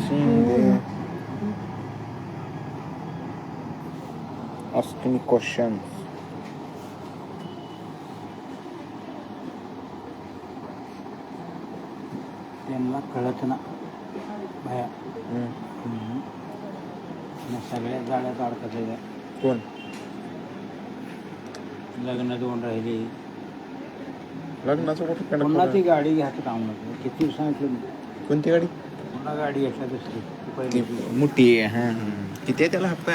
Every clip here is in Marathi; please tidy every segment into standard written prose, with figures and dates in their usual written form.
Sing ask me questions. त्यांना कळत ना भया सगळ्या जाळ्यात अडकत आहे. कोण? लग्न दोन राहिली, लग्नाचं कुठं पुन्हा ती गाडी घ्यायचं काम नव्हतं. किती सांगितलं मी, कोणती गाडी? पुन्हा गाडी घेतल्या दुसरी ती पहिली. मोठी आहे. हां किती आहे त्याला हप्ता?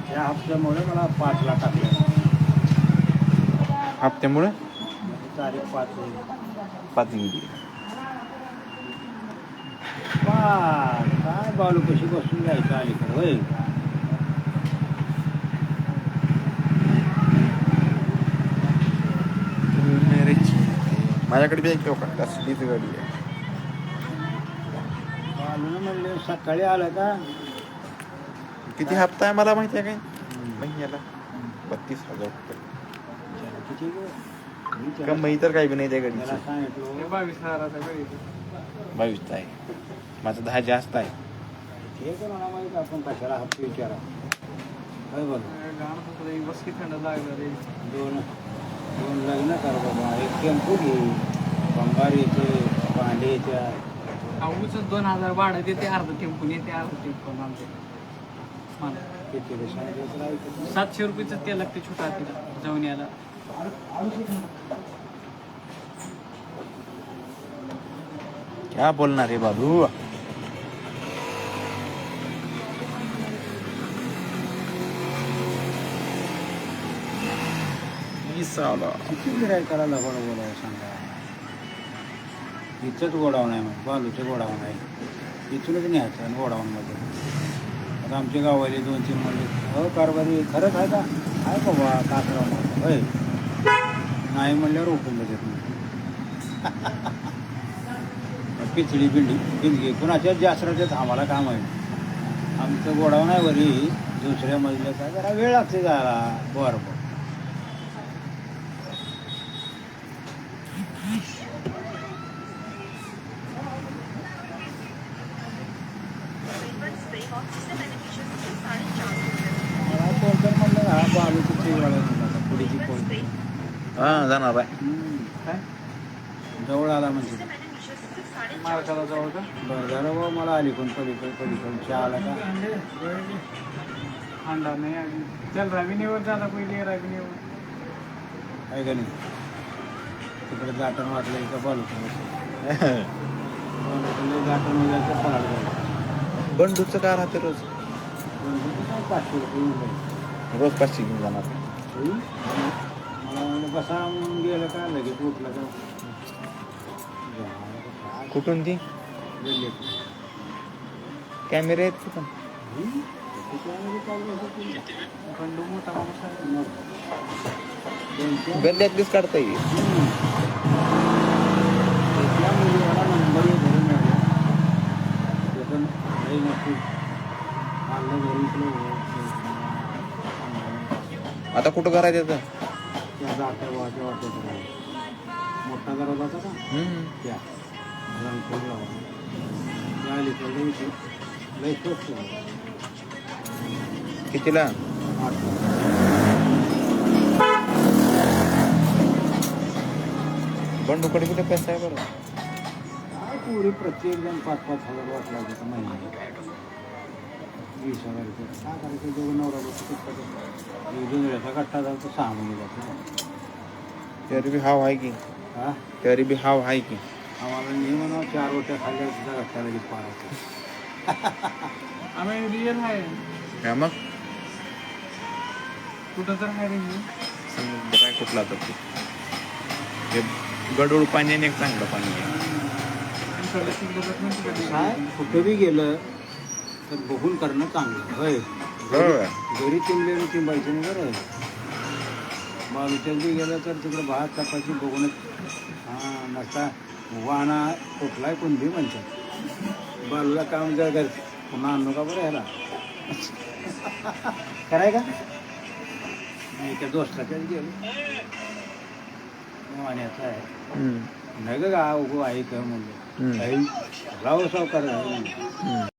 त्या हप्त्यामुळे मला 5 लाख टाकले. हप्त्यामुळे तारीख 5 होईल. 5 गेली. काय बालू कशी बसून जायचं अलीकडे होय. माझ्याकडे बी एक का कसलीच गाडी आहे. बालून म्हणले सकाळी आलं का. किती हप्ता आहे मला माहिती आहे काय महिन्याला? 32,000 रुपये. किती कमाई तर काही बी नाही त्या गाडीची. त्याला सांगितलं 22 आहे. माझं 10 जास्त आहे. ठीक आहे मला माहिती, आपण कशाला हप्ते विचारा. काय बघ दोन लग्न कर बाबा, एक टेम्पो घे, बंगार येते, भांडे येत्या. 2000 भाडं देते, अर्ध टेम्पून येते, अर्ध टेम्पून आमचे. किती सांगितलं 700 रुपयाचं तेल लागते छोटा हातीला जाऊन यायला. क्या बोलणार रे बाबू? किती गिरायकाला लगड बोलावं सांगा. इथंच गोडाऊन आहे, मग बालूचं गोडाऊन आहे, इथूनच न्यायचं आणि गोडाऊनमध्ये. आता आमच्या गावाले 2-3 म्हणले हो कारभारी खरंच आहे का? आहे बाबा काकरा होय. नाही म्हणल्यावर ओपन देत नाही. पिचडी बिंडगी कुणाच्याच जासराच्याच आम्हाला काम आहे. आमचं गोडाऊन आहे वरी दुसऱ्या मजल्याचा, जरा वेळ लागते जायला. बरं मला कोणतं म्हणलं ना बालूची वाढत पुढीची कोण जाणार आहे. काय जवळ आला म्हणजे मार्गाला जवळ का? बरं झालं बाबा, मला आली कोण पलीकडून चहा आला का. अंडा नाही आणि चल रविनीवर झाला पहिले रविनीवर. आहे का नाही तिकडे गाठण वाटलं का बालूचं गाठण वगैरे फराळ झालं. बंडूचं काय राहते रोज? 500 रुपये येऊन जाईल. रोज 500 घेऊन जाणार. मला म्हणलं बसा म्हणून गेलं का लगेच उठलं का. कुठून ती कॅमेरे आहेत तिथं? बंडू मोठा माणूस आहे. गल्ल्यातलीच काढता येईल. त्या मुलीवाला नंबर घरून मिळाला. ते पण काही नसते आणलं घरी इकडं. आता कुठं करायचं त्याचं? त्या जात्या वाट्या वाट्याचं मोठा घरात होता का त्या रंगपूरला होता. त्या अलीकडे विषय लई स्वस्त आहे. कितीला? 8 बंडूकडे किती पैसा आहे बरं? काय पुरी प्रत्येक जण 5-5 हजार वाटला होता महिन्याला. 20,000 रुपये काय करायचं. दोघं नवरा बसू शकतात. 1-2 वेळाचा गट्टा झाला तर 6 महिने जातो. तरी बी हाव आहे की. हा तरी बी हाव आहे की. आम्हाला नाही म्हणा 4 रोट्या खाल्ल्या सुद्धा गट्टा लगेच पाडायचं. आम्ही रिअल आहे. काय मग कुठं तर आहे रे. समुद्र आहे कुठला तर ते. हे गडूळ पाणी आणि एक चांगलं पाणी आहे. काय कुठं बी गेलं तर बघून करणं चांगलं होय. घरी चिंबले चिंबायचं नाही बरं. बालूच्यात बी गेलं तर तिकडं भात चपाती बघूनच. हां नसता वाना कुठलाय कोणती म्हणतात. बालूला काम जर कर पुन्हा आणू का बरं ह्याला कराय का. मी त्या दोस्ताच्याच गेलो वाण्याचा आहे. नाही का उगो आहे तर म्हणलं हम्म. काही राव सावकार आहे म्हणलं. हम्म.